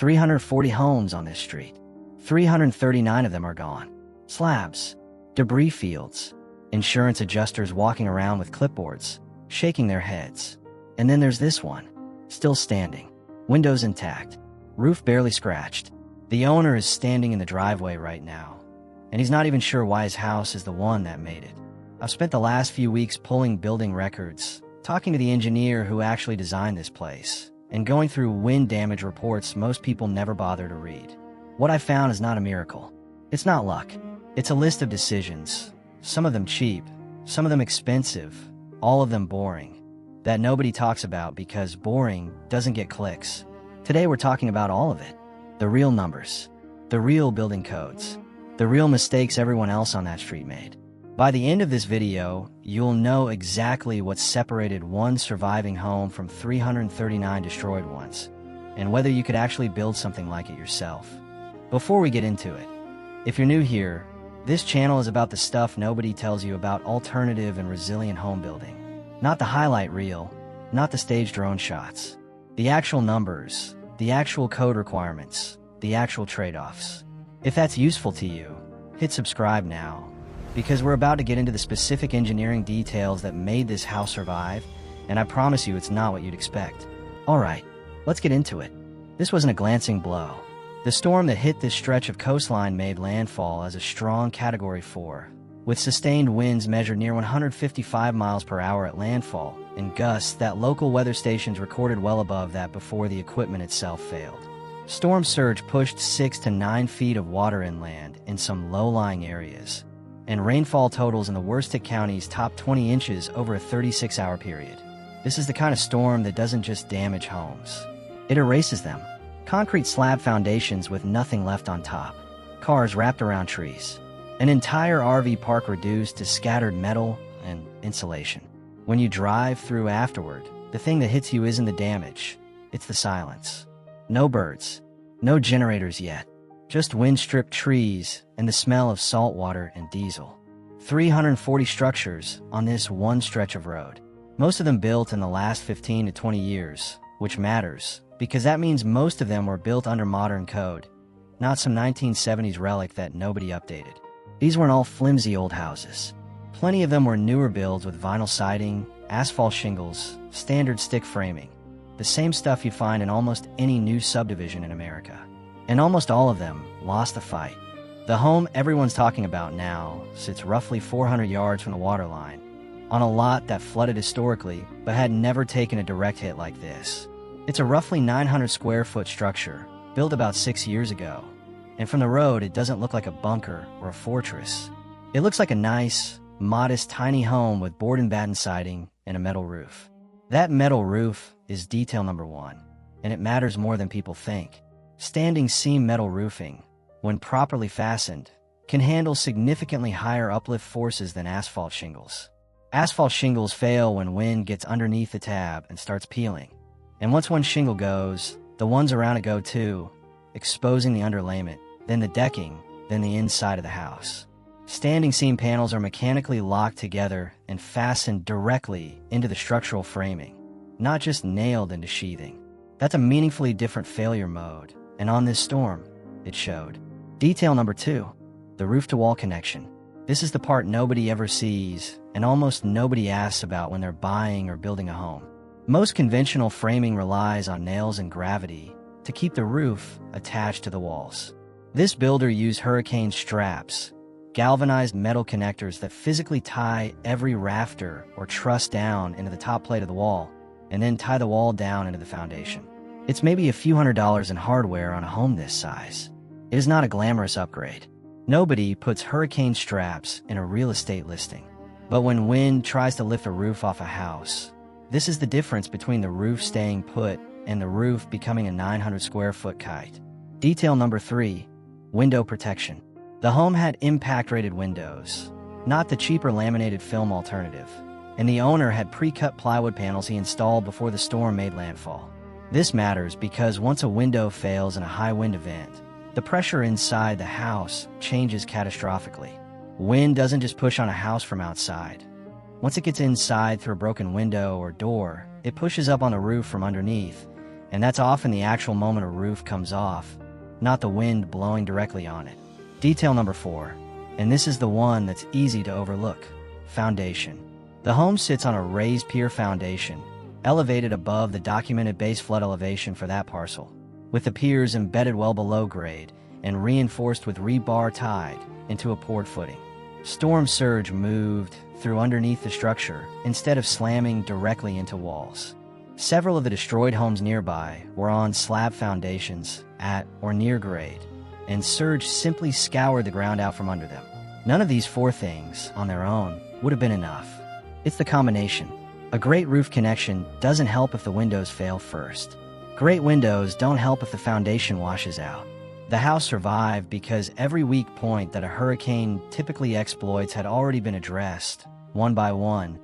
340 homes on this street. 339 of them are gone. Slabs, debris fields, insurance adjusters walking around with clipboards, shaking their heads. And then there's this one, still standing, windows intact, roof barely scratched. The owner is standing in the driveway right now, and he's not even sure why his house is the one that made it. I've spent the last few weeks pulling building records, talking to the engineer who actually designed this place, and going through wind damage reports most people never bother to read. What I found is not a miracle. It's not luck. It's a list of decisions, some of them cheap, some of them expensive, all of them boring, that nobody talks about because boring doesn't get clicks. Today we're talking about all of it. The real numbers, the real building codes, the real mistakes everyone else on that street made. By the end of this video, you'll know exactly what separated one surviving home from 339 destroyed ones, and whether you could actually build something like it yourself. Before we get into it, if you're new here, this channel is about the stuff nobody tells you about alternative and resilient home building. Not the highlight reel, not the staged drone shots. The actual numbers, the actual code requirements, the actual trade-offs. If that's useful to you, hit subscribe now, because we're about to get into the specific engineering details that made this house survive, and I promise you it's not what you'd expect. Alright, let's get into it. This wasn't a glancing blow. The storm that hit this stretch of coastline made landfall as a strong Category 4, with sustained winds measured near 155 miles per hour at landfall, and gusts that local weather stations recorded well above that before the equipment itself failed. Storm surge pushed 6 to 9 feet of water inland in some low-lying areas, and rainfall totals in the worst-hit counties topped 20 inches over a 36-hour period. This is the kind of storm that doesn't just damage homes. It erases them. Concrete slab foundations with nothing left on top. Cars wrapped around trees. An entire RV park reduced to scattered metal and insulation. When you drive through afterward, the thing that hits you isn't the damage, it's the silence. No birds, no generators yet, just wind-stripped trees and the smell of salt water and diesel. 340 structures on this one stretch of road. Most of them built in the last 15 to 20 years, which matters, because that means most of them were built under modern code, not some 1970s relic that nobody updated. These weren't all flimsy old houses. Plenty of them were newer builds with vinyl siding, asphalt shingles, standard stick framing. The same stuff you find in almost any new subdivision in America. And almost all of them lost the fight. The home everyone's talking about now sits roughly 400 yards from the waterline, on a lot that flooded historically but had never taken a direct hit like this. It's a roughly 900 square foot structure, built about 6 years ago. And from the road, it doesn't look like a bunker or a fortress. It looks like a nice, modest, tiny home with board and batten siding and a metal roof. That metal roof is detail number one, and it matters more than people think. Standing seam metal roofing, when properly fastened, can handle significantly higher uplift forces than asphalt shingles. Asphalt shingles fail when wind gets underneath the tab and starts peeling. And once one shingle goes, the ones around it go too, exposing the underlayment, then the decking, then the inside of the house. Standing seam panels are mechanically locked together and fastened directly into the structural framing, not just nailed into sheathing. That's a meaningfully different failure mode, and on this storm, it showed. Detail number 2, the roof-to-wall connection. This is the part nobody ever sees, and almost nobody asks about when they're buying or building a home. Most conventional framing relies on nails and gravity to keep the roof attached to the walls. This builder used hurricane straps, galvanized metal connectors that physically tie every rafter or truss down into the top plate of the wall, and then tie the wall down into the foundation. It's maybe a few $100s in hardware on a home this size. It is not a glamorous upgrade. Nobody puts hurricane straps in a real estate listing. But when wind tries to lift a roof off a house, this is the difference between the roof staying put and the roof becoming a 900 square foot kite. Detail number 3, window protection. The home had impact-rated windows, not the cheaper laminated film alternative, and the owner had pre-cut plywood panels he installed before the storm made landfall. This matters because once a window fails in a high wind event, the pressure inside the house changes catastrophically. Wind doesn't just push on a house from outside. Once it gets inside through a broken window or door, it pushes up on the roof from underneath, And that's often the actual moment a roof comes off, not the wind blowing directly on it. Detail number 4, and this is the one that's easy to overlook: foundation. The home sits on a raised pier foundation, elevated above the documented base flood elevation for that parcel, with the piers embedded well below grade and reinforced with rebar tied into a poured footing. Storm surge moved through underneath the structure instead of slamming directly into walls. Several of the destroyed homes nearby were on slab foundations at or near grade, and surge simply scoured the ground out from under them. None of these 4 things, on their own, would have been enough. It's the combination. A great roof connection doesn't help if the windows fail first. Great windows don't help if the foundation washes out. The house survived because every weak point that a hurricane typically exploits had already been addressed, one by one,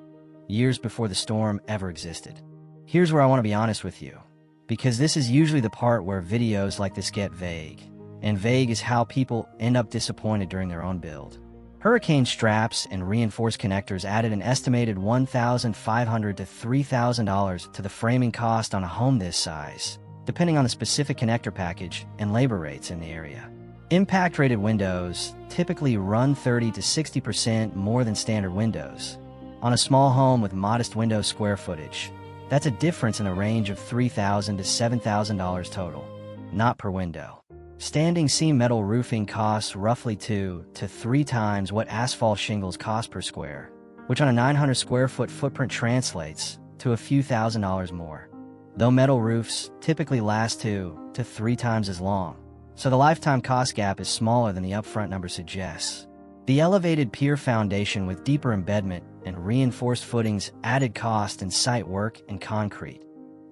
years before the storm ever existed. Here's where I want to be honest with you, because this is usually the part where videos like this get vague, and vague is how people end up disappointed during their own build. Hurricane straps and reinforced connectors added an estimated $1,500 to $3,000 to the framing cost on a home this size, depending on the specific connector package and labor rates in the area. Impact-rated windows typically run 30 to 60% more than standard windows. On a small home with modest window square footage, that's a difference in the range of $3,000 to $7,000 total, not per window. Standing seam metal roofing costs roughly 2 to 3 times what asphalt shingles cost per square, which on a 900 square foot footprint translates to a few $1,000s more. Though metal roofs typically last 2 to 3 times as long, so the lifetime cost gap is smaller than the upfront number suggests. The elevated pier foundation with deeper embedment and reinforced footings added cost in site work and concrete,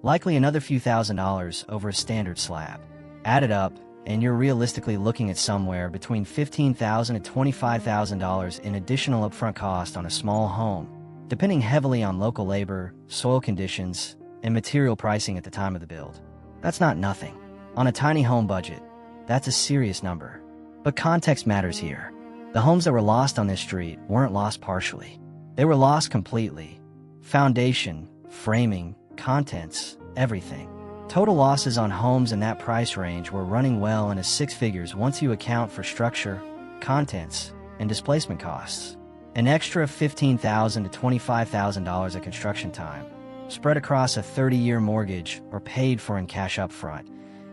likely another few $1,000s over a standard slab. Add it up, and you're realistically looking at somewhere between $15,000 to $25,000 in additional upfront cost on a small home, depending heavily on local labor, soil conditions, and material pricing at the time of the build. That's not nothing. On a tiny home budget, that's a serious number. But context matters here. The homes that were lost on this street weren't lost partially. They were lost completely. Foundation, framing, contents, everything. Total losses on homes in that price range were running well into 6 figures once you account for structure, contents, and displacement costs. An extra $15,000 to $25,000 at construction time, spread across a 30-year mortgage or paid for in cash up front,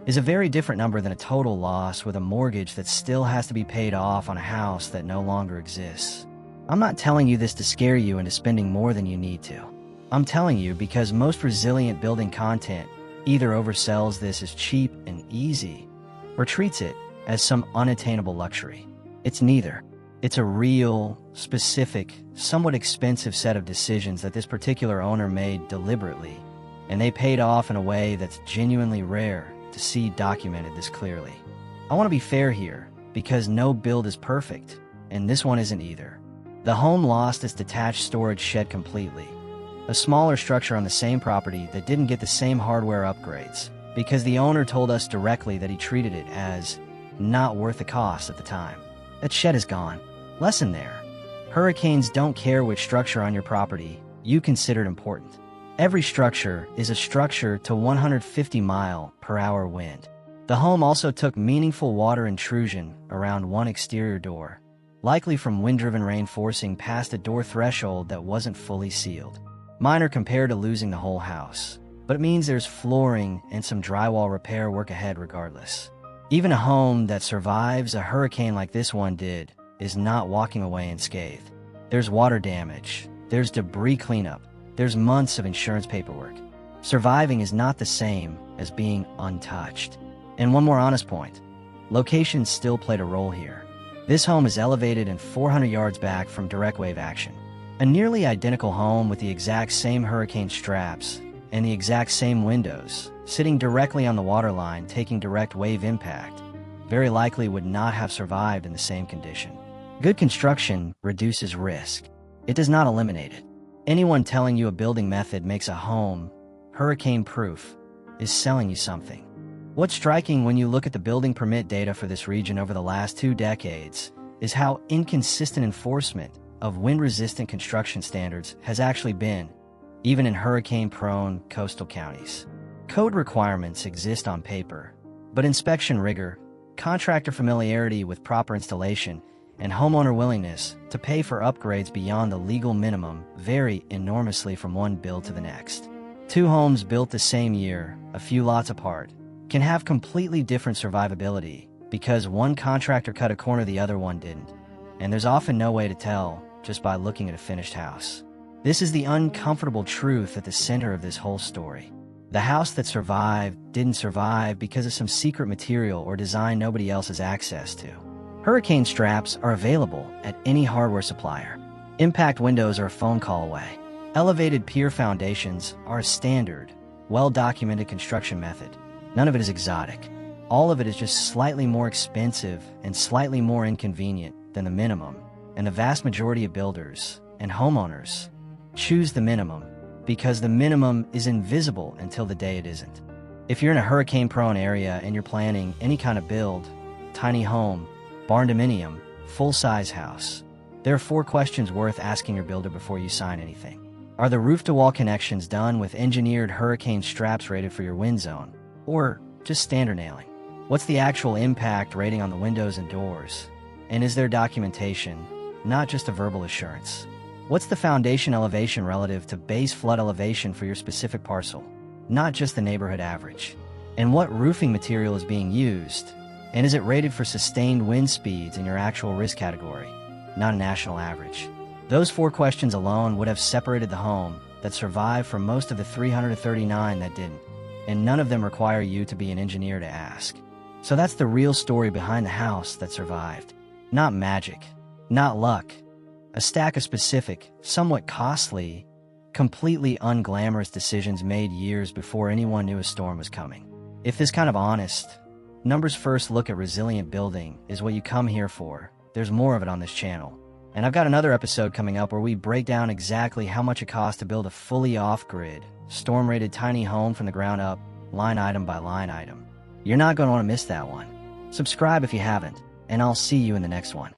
is a very different number than a total loss with a mortgage that still has to be paid off on a house that no longer exists. I'm not telling you this to scare you into spending more than you need to. I'm telling you because most resilient building content either oversells this as cheap and easy or treats it as some unattainable luxury. It's neither. It's a real, specific, somewhat expensive set of decisions that this particular owner made deliberately, and they paid off in a way that's genuinely rare to see documented this clearly. I want to be fair here, because no build is perfect, and this one isn't either. The home lost its detached storage shed completely, a smaller structure on the same property that didn't get the same hardware upgrades, because the owner told us directly that he treated it as not worth the cost at the time. That shed is gone. Lesson there. Hurricanes don't care which structure on your property you considered important. Every structure is a structure to 150-mile-per-hour wind. The home also took meaningful water intrusion around one exterior door, likely from wind-driven rain forcing past a door threshold that wasn't fully sealed. Minor compared to losing the whole house, but it means there's flooring and some drywall repair work ahead regardless. Even a home that survives a hurricane like this one did is not walking away unscathed. There's water damage, there's debris cleanup, there's months of insurance paperwork. Surviving is not the same as being untouched. And one more honest point, location still played a role here. This home is elevated and 400 yards back from direct wave action. A nearly identical home with the exact same hurricane straps and the exact same windows, sitting directly on the waterline taking direct wave impact, very likely would not have survived in the same condition. Good construction reduces risk. It does not eliminate it. Anyone telling you a building method makes a home hurricane-proof is selling you something. What's striking when you look at the building permit data for this region over the last 2 decades is how inconsistent enforcement of wind-resistant construction standards has actually been, even in hurricane-prone coastal counties. Code requirements exist on paper, but inspection rigor, contractor familiarity with proper installation, and homeowner willingness to pay for upgrades beyond the legal minimum vary enormously from one build to the next. Two homes built the same year, a few lots apart, can have completely different survivability because one contractor cut a corner the other one didn't. And there's often no way to tell just by looking at a finished house. This is the uncomfortable truth at the center of this whole story. The house that survived didn't survive because of some secret material or design nobody else has access to. Hurricane straps are available at any hardware supplier. Impact windows are a phone call away. Elevated pier foundations are a standard, well-documented construction method. None of it is exotic. All of it is just slightly more expensive and slightly more inconvenient than the minimum, and the vast majority of builders and homeowners choose the minimum because the minimum is invisible until the day it isn't. If you're in a hurricane-prone area and you're planning any kind of build, tiny home, Barndominium, full-size house, there are 4 questions worth asking your builder before you sign anything. Are the roof-to-wall connections done with engineered hurricane straps rated for your wind zone, or just standard nailing? What's the actual impact rating on the windows and doors? And is there documentation, not just a verbal assurance? What's the foundation elevation relative to base flood elevation for your specific parcel, not just the neighborhood average? And what roofing material is being used? And is it rated for sustained wind speeds in your actual risk category, not a national average? Those 4 questions alone would have separated the home that survived from most of the 339 that didn't, and none of them require you to be an engineer to ask. So that's the real story behind the house that survived. Not magic, not luck. A stack of specific, somewhat costly, completely unglamorous decisions made years before anyone knew a storm was coming. If this kind of honest, numbers first look at resilient building is what you come here for, there's more of it on this channel. And I've got another episode coming up where we break down exactly how much it costs to build a fully off-grid, storm-rated tiny home from the ground up, line item by line item. You're not going to want to miss that one. Subscribe if you haven't, and I'll see you in the next one.